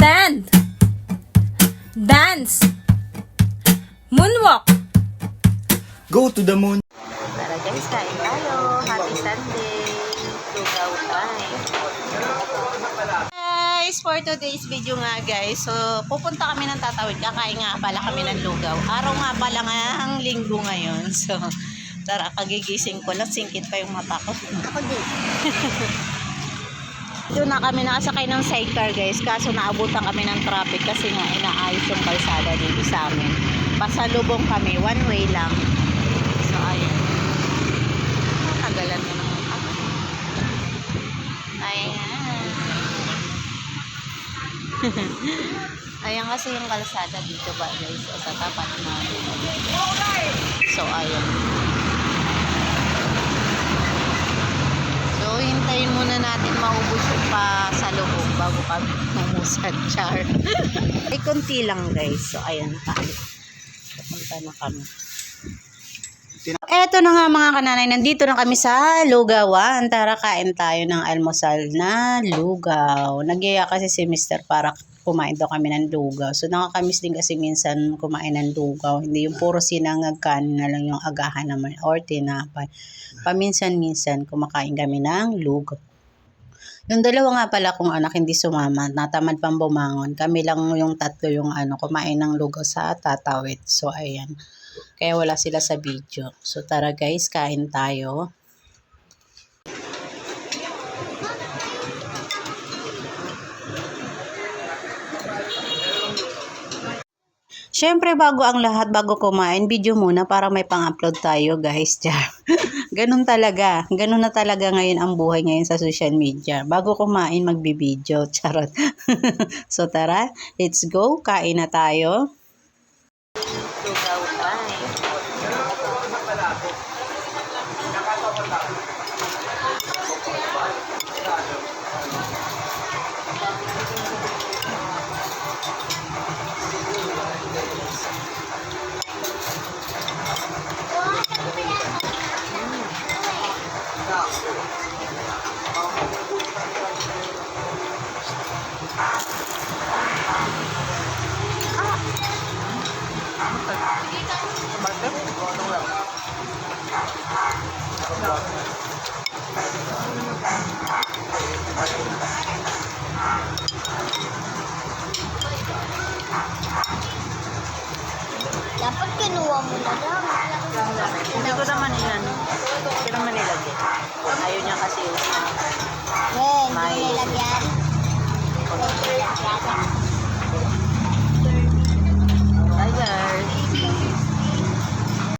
Band, dance, moonwalk. Go to the moon. Tara guys, kain tayo. Happy Sunday. Lugaw time. Guys, for today's video nga guys, so pupunta kami ng Tatawid. Kakain nga pala kami ng lugaw. Araw nga pala nga ang linggo ngayon. So, tara, kagigising ko lang. Singkit pa yung mata ko. Ako din. Doon na kami nakasakay ng sidecar guys. Kaso naabutan kami ng traffic kasi nga inaayos yung kalsada dito sa amin. Pasalubong kami. One way lang. So, ayun. Tagalan mo naman ako. Ayan. Ayan kasi yung kalsada dito ba guys. O sa tapat na. So, ayun. So, hintayin muna natin maubos yung pasalubong bago kami umusan. Char. Ay, konti lang guys. So, ayan. Papunta na kami. Eto na nga mga kananay, nandito na kami sa Lugawan. Tara, kain tayo ng almusal na lugaw. Nagyaya kasi si Mr. para kumain daw kami ng lugaw. So nakakamiss din kasi minsan kumain ng lugaw. Hindi yung puro sinangag kanin na lang yung agahan naman or tinapay. Paminsan-minsan kumakain kami ng lugaw. Yung dalawa nga pala kong anak hindi sumama, natamad pang bumangon. Kami lang yung tatlo yung kumain ng lugaw sa Tatawid. So ayan. Kaya wala sila sa video. So tara guys, kain tayo. Siyempre bago ang lahat, bago kumain, video muna para may pang-upload tayo guys. Ganun talaga. Ganun na talaga ngayon ang buhay ngayon sa social media. Bago kumain, magbibideo. Charot. So tara, let's go. Kain na tayo. Lugaw time. Dapat kinuha mo na lang. Hindi ko naman inano. Hindi ko naman nilagyan. Ayaw niya kasi. Hindi nilagyan.